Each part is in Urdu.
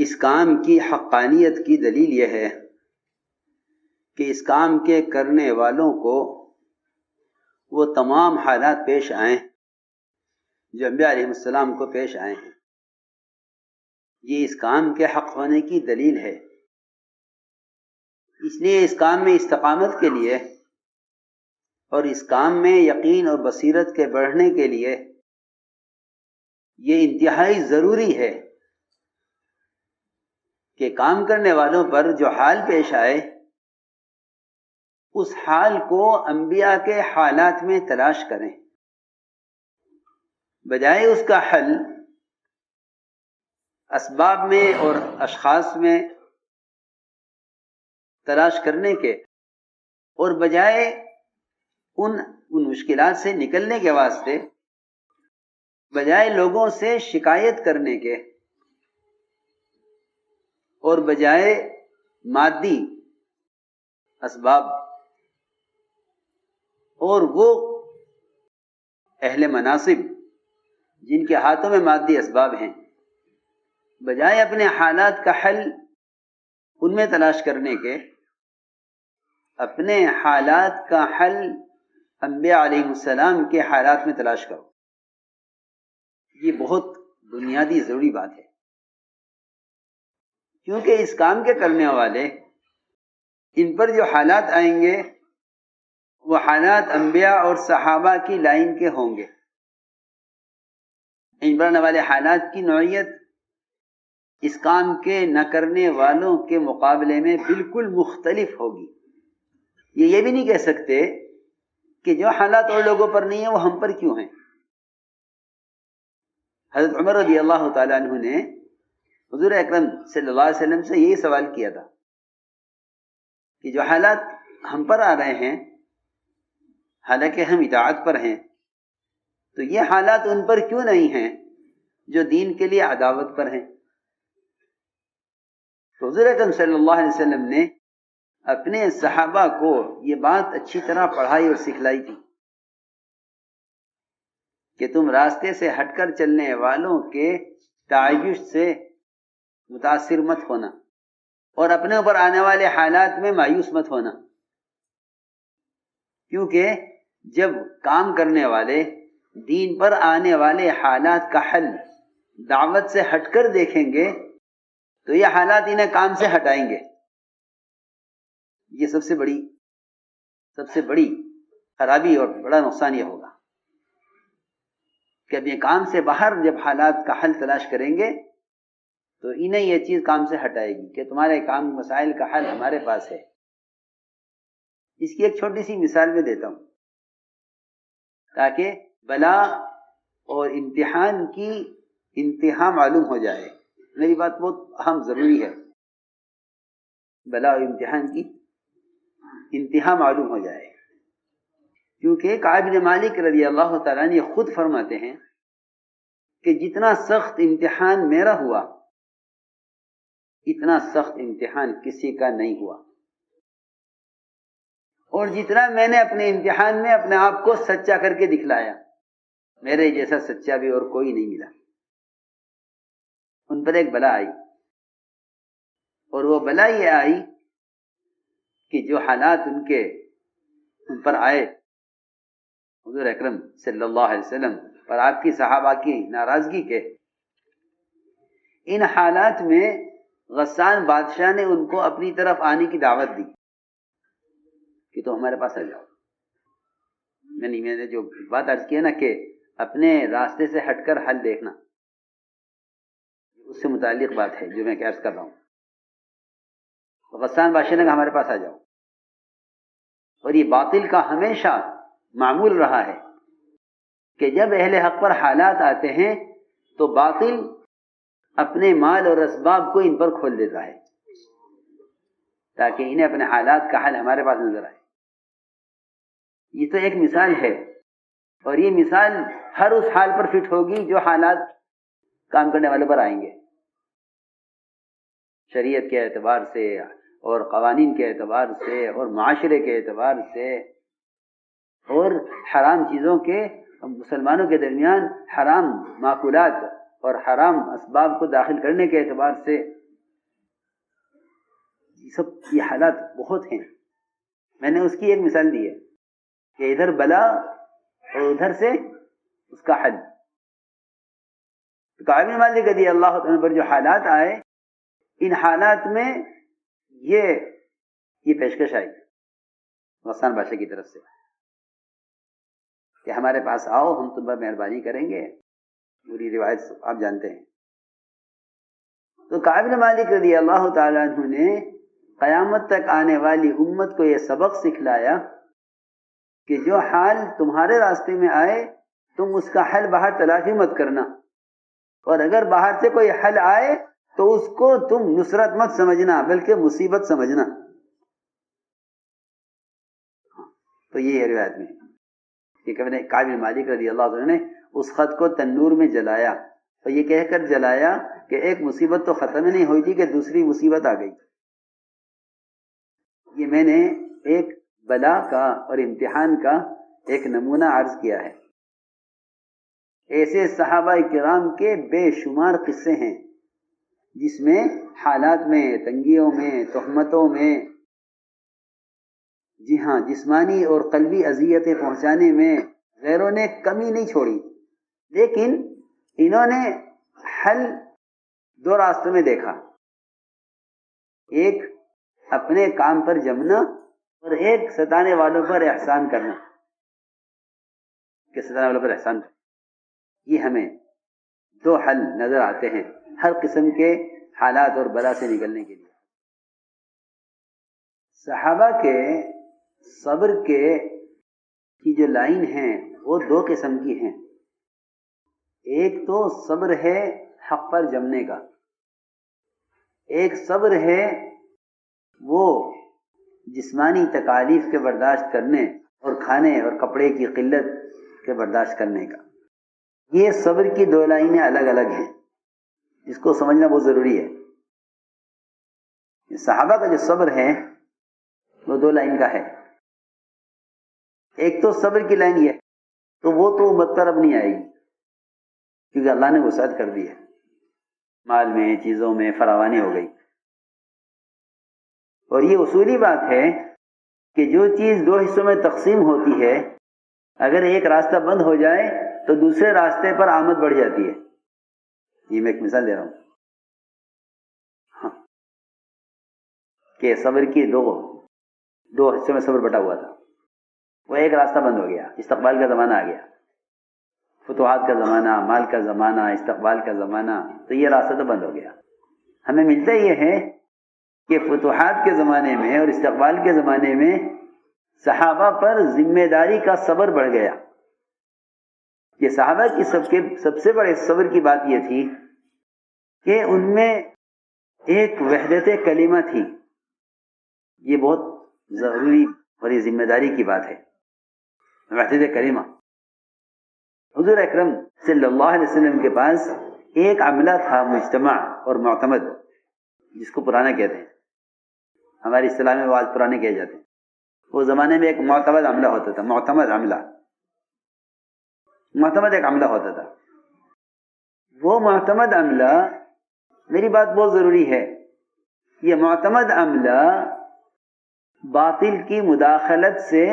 اس کام کی حقانیت کی دلیل یہ ہے کہ اس کام کے کرنے والوں کو وہ تمام حالات پیش آئیں جو انبیاء علیہ السلام کو پیش آئے ہیں. یہ اس کام کے حق ہونے کی دلیل ہے. اس لیے اس کام میں استقامت کے لیے اور اس کام میں یقین اور بصیرت کے بڑھنے کے لیے یہ انتہائی ضروری ہے کہ کام کرنے والوں پر جو حال پیش آئے اس حال کو انبیاء کے حالات میں تلاش کریں، بجائے اس کا حل اسباب میں اور اشخاص میں تلاش کرنے کے، اور بجائے ان مشکلات سے نکلنے کے واسطے بجائے لوگوں سے شکایت کرنے کے اور بجائے مادی اسباب اور وہ اہل مناصب جن کے ہاتھوں میں مادی اسباب ہیں، بجائے اپنے حالات کا حل ان میں تلاش کرنے کے اپنے حالات کا حل انبیاء علیہ السلام کے حالات میں تلاش کرو. یہ بہت بنیادی ضروری بات ہے، کیونکہ اس کام کے کرنے والے ان پر جو حالات آئیں گے وہ حالات انبیاء اور صحابہ کی لائن کے ہوں گے. ان پر آنے والے حالات کی نوعیت اس کام کے نہ کرنے والوں کے مقابلے میں بالکل مختلف ہوگی. یہ بھی نہیں کہہ سکتے کہ جو حالات اور لوگوں پر نہیں ہیں وہ ہم پر کیوں ہیں. حضرت عمر رضی اللہ تعالیٰ عنہ نے حضور اکرم صلی اللہ علیہ وسلم سے یہی سوال کیا تھا کہ جو حالات ہم پر آ رہے ہیں حالانکہ ہم اطاعت پر ہیں، تو یہ حالات ان پر کیوں نہیں ہیں جو دین کے لیے عداوت پر ہیں. تو حضور اکرم صلی اللہ علیہ وسلم نے اپنے صحابہ کو یہ بات اچھی طرح پڑھائی اور سکھلائی تھی کہ تم راستے سے ہٹ کر چلنے والوں کے تعیش سے متاثر مت ہونا اور اپنے اوپر آنے والے حالات میں مایوس مت ہونا، کیونکہ جب کام کرنے والے دین پر آنے والے حالات کا حل دعوت سے ہٹ کر دیکھیں گے تو یہ حالات انہیں کام سے ہٹائیں گے. یہ سب سے بڑی خرابی اور بڑا نقصان یہ ہوگا کہ اب یہ کام سے باہر جب حالات کا حل تلاش کریں گے تو انہیں یہ چیز کام سے ہٹائے گی کہ تمہارے کام مسائل کا حل ہمارے پاس ہے. اس کی ایک چھوٹی سی مثال میں دیتا ہوں تاکہ بلا اور امتحان کی انتہا معلوم ہو جائے. میری بات بہت اہم ضروری ہے، بلا اور امتحان کی انتہا معلوم ہو جائے، کیونکہ کعب بن مالک رضی اللہ تعالیٰ عنہ یہ خود فرماتے ہیں کہ جتنا سخت امتحان میرا ہوا اتنا سخت امتحان کسی کا نہیں ہوا، اور جتنا میں نے اپنے امتحان میں اپنے آپ کو سچا کر کے دکھلایا میرے جیسا سچا بھی اور کوئی نہیں ملا. ان پر ایک بلا آئی، اور وہ بلا یہ آئی کہ جو حالات ان پر آئے حضور اکرم صلی اللہ علیہ وسلم پر آپ کی صحابہ کی ناراضگی کے، ان حالات میں غسان بادشاہ نے ان کو اپنی طرف آنے کی دعوت دی کہ تم ہمارے پاس آ جاؤ. میں نے جو بات عرض کیا نا کہ اپنے راستے سے ہٹ کر حل دیکھنا، اس سے متعلق بات ہے جو میں عرض کر رہا ہوں. غسان بادشاہ نے کہا ہمارے پاس آ جاؤ، اور یہ باطل کا ہمیشہ معمول رہا ہے کہ جب اہل حق پر حالات آتے ہیں تو باطل اپنے مال اور اسباب کو ان پر کھول دیتا ہے تاکہ انہیں اپنے حالات کا حل ہمارے پاس نظر آئے. یہ تو ایک مثال ہے، اور یہ مثال ہر اس حال پر فٹ ہوگی جو حالات کام کرنے والے پر آئیں گے، شریعت کے اعتبار سے اور قوانین کے اعتبار سے اور معاشرے کے اعتبار سے اور حرام چیزوں کے مسلمانوں کے درمیان حرام معقولات اور حرام اسباب کو داخل کرنے کے اعتبار سے یہ حالات بہت ہیں. میں نے اس کی ایک مثال دی ہے کہ ادھر بلا اور ادھر سے اس کا حل. کعب بن مالک رضی اللہ عنہ پر جو حالات آئے، ان حالات میں یہ پیشکش آئی غسان بادشاہ کی طرف سے کہ ہمارے پاس آؤ، ہم تم پر مہربانی کریں گے. پوری روایت آپ جانتے ہیں. تو کعب بن مالک رضی اللہ تعالیٰ عنہ نے قیامت تک آنے والی امت کو یہ سبق سکھلایا کہ جو حال تمہارے راستے میں آئے تم اس کا حل باہر تلافی مت کرنا، اور اگر باہر سے کوئی حل آئے تو اس کو تم نصرت مت سمجھنا بلکہ مصیبت سمجھنا. تو یہ ہے روایت میں کہ کعب بن مالک رضی اللہ عنہ نے اس خط کو تنور میں جلایا اور یہ کہہ کر جلایا کہ ایک مصیبت تو ختم ہی نہیں ہوئی تھی کہ دوسری مصیبت آ گئی. یہ میں نے ایک بلا کا اور امتحان کا ایک نمونہ عرض کیا ہے. ایسے صحابہ کرام کے بے شمار قصے ہیں جس میں حالات میں، تنگیوں میں، تہمتوں میں، جی ہاں، جسمانی اور قلبی اذیتیں پہنچانے میں غیروں نے کمی نہیں چھوڑی. لیکن انہوں نے حل دو راستوں میں دیکھا، ایک اپنے کام پر جمنا اور ایک ستانے والوں پر احسان کرنا. کہ ستانے والوں پر احسان کرنا، یہ ہمیں دو حل نظر آتے ہیں ہر قسم کے حالات اور بلا سے نکلنے کے لیے. صحابہ کے صبر کی جو لائن ہیں وہ دو قسم کی ہیں. ایک تو صبر ہے حق پر جمنے کا، ایک صبر ہے وہ جسمانی تکالیف کے برداشت کرنے اور کھانے اور کپڑے کی قلت کے برداشت کرنے کا. یہ صبر کی دو لائنیں الگ الگ ہیں، جس کو سمجھنا بہت ضروری ہے. صحابہ کا جو صبر ہے وہ دو لائن کا ہے. ایک تو صبر کی لائن یہ، تو وہ تو امت پر اب نہیں آئے گی کیونکہ اللہ نے وسعت کر دی ہے، مال میں، چیزوں میں فراوانی ہو گئی. اور یہ اصولی بات ہے کہ جو چیز دو حصوں میں تقسیم ہوتی ہے، اگر ایک راستہ بند ہو جائے تو دوسرے راستے پر آمد بڑھ جاتی ہے. یہ میں ایک مثال دے رہا ہوں کہ صبر کی دو حصوں میں صبر بٹا ہوا تھا. وہ ایک راستہ بند ہو گیا، استقبال کا زمانہ آ گیا، فتوحات کا زمانہ، مال کا زمانہ، استقبال کا زمانہ، تو یہ راستہ تو بند ہو گیا. ہمیں ملتا یہ ہے کہ فتوحات کے زمانے میں اور استقبال کے زمانے میں صحابہ پر ذمہ داری کا صبر بڑھ گیا. یہ صحابہ کی سب سے بڑے صبر کی بات یہ تھی کہ ان میں ایک وحدت کلمہ تھی. یہ بہت ضروری اور یہ ذمہ داری کی بات ہے، وحدت کلمہ. حضور اکرم صلی اللہ علیہ وسلم کے پاس ایک عملہ تھا مجتمع اور معتمد، جس کو پرانا کہتے ہیں. ہماری اصطلاح میں وہ آج پرانے کہے جاتے ہیں. وہ زمانے میں ایک معتمد عملہ ہوتا تھا، معتمد ایک عملہ ہوتا تھا. وہ معتمد عملہ، میری بات بہت ضروری ہے، یہ معتمد عملہ باطل کی مداخلت سے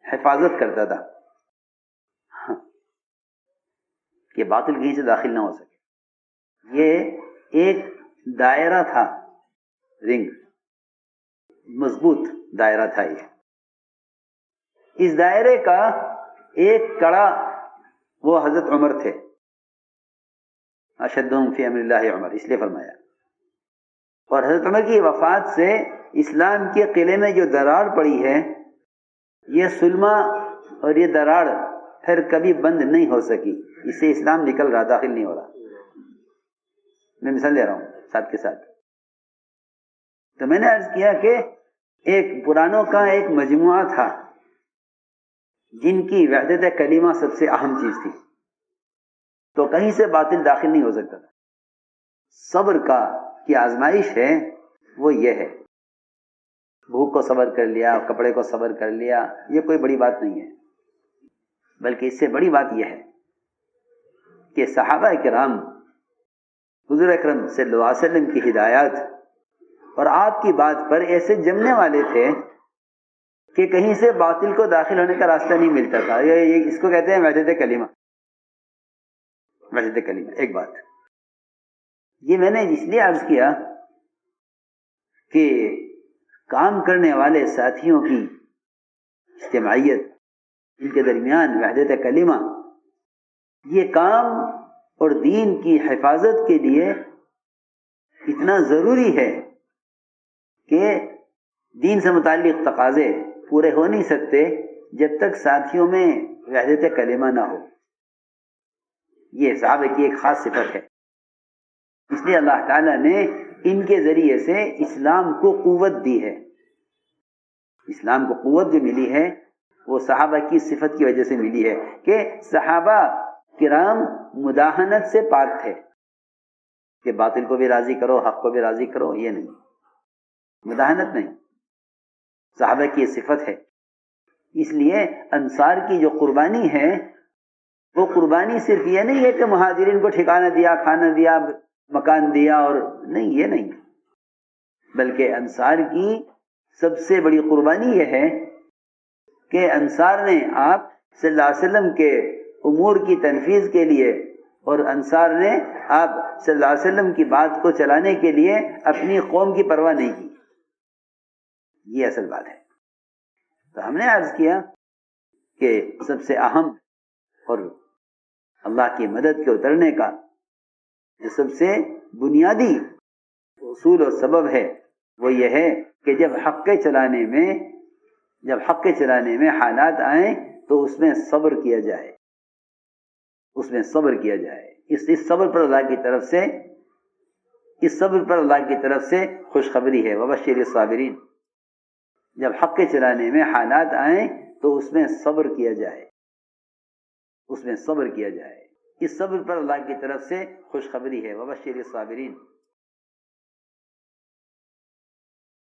حفاظت کرتا تھا کہ باطل کہیں سے داخل نہ ہو سکے. یہ ایک دائرہ تھا، رنگ، مضبوط دائرہ تھا. یہ اس دائرے کا ایک کڑا وہ حضرت عمر تھے. اشدہم فی امر اللہ عمر، اس لیے فرمایا. اور حضرت عمر کی وفات سے اسلام کے قلعے میں جو دراڑ پڑی ہے، یہ سلما اور یہ دراڑ پھر کبھی بند نہیں ہو سکی. اس سے اسلام نکل رہا، داخل نہیں ہو رہا. میں مثال دے رہا ہوں ساتھ کے ساتھ. تو میں نے عرض کیا کہ ایک پرانوں کا ایک مجموعہ تھا جن کی وحدت کلمہ سب سے اہم چیز تھی، تو کہیں سے باطل داخل نہیں ہو سکتا تھا. صبر کی آزمائش ہے وہ یہ ہے. بھوک کو صبر کر لیا، کپڑے کو صبر کر لیا، یہ کوئی بڑی بات نہیں ہے، بلکہ اس سے بڑی بات یہ ہے کہ صحابہ کرام حضور اکرم صلی اللہ علیہ وسلم کی ہدایات اور آپ کی بات پر ایسے جمنے والے تھے کہ کہیں سے باطل کو داخل ہونے کا راستہ نہیں ملتا تھا. یہ اس کو کہتے ہیں وحدت کلمہ. وحدت کلمہ ایک بات یہ میں نے اس لیے عرض کیا کہ کام کرنے والے ساتھیوں کی اجتماعیت، ان کے درمیان وحدت کلمہ، یہ کام اور دین کی حفاظت کے لیے اتنا ضروری ہے کہ دین سے متعلق تقاضے پورے ہو نہیں سکتے جب تک ساتھیوں میں وحدت کلمہ نہ ہو. یہ صحابہ کی ایک خاص صفت ہے. اس لیے اللہ تعالیٰ نے ان کے ذریعے سے اسلام کو قوت دی ہے. اسلام کو قوت جو ملی ہے وہ صحابہ کی صفت کی وجہ سے ملی ہے کہ صحابہ کرام مداہنت سے پاک تھے کہ باطل کو بھی راضی کرو، حق کو بھی راضی کرو. یہ نہیں، مداہنت نہیں، صحابہ کی یہ صفت ہے. اس لیے انصار کی جو قربانی ہے وہ قربانی صرف یہ نہیں ہے کہ مہاجرین کو ٹھکانہ دیا، کھانا دیا، مکان دیا، اور نہیں، یہ نہیں، بلکہ انصار کی سب سے بڑی قربانی یہ ہے کہ انصار نے آپ صلی اللہ علیہ وسلم کے امور کی تنفیذ کے لیے اور انصار نے آپ صلی اللہ علیہ وسلم کی بات کو چلانے کے لیے اپنی قوم کی پرواہ نہیں کی. یہ اصل بات ہے. تو ہم نے عرض کیا کہ سب سے اہم اور اللہ کی مدد کے اترنے کا جو سب سے بنیادی اصول اور سبب ہے وہ یہ ہے کہ جب حق کے چلانے میں حالات آئیں تو اس میں صبر کیا جائے. اس صبر پر اللہ کی طرف سے خوشخبری ہے. وبشر الصابرین. جب حق کے چلانے میں حالات آئیں تو اس میں صبر کیا جائے. اس صبر پر اللہ کی طرف سے خوشخبری ہے. وبشر الصابرین.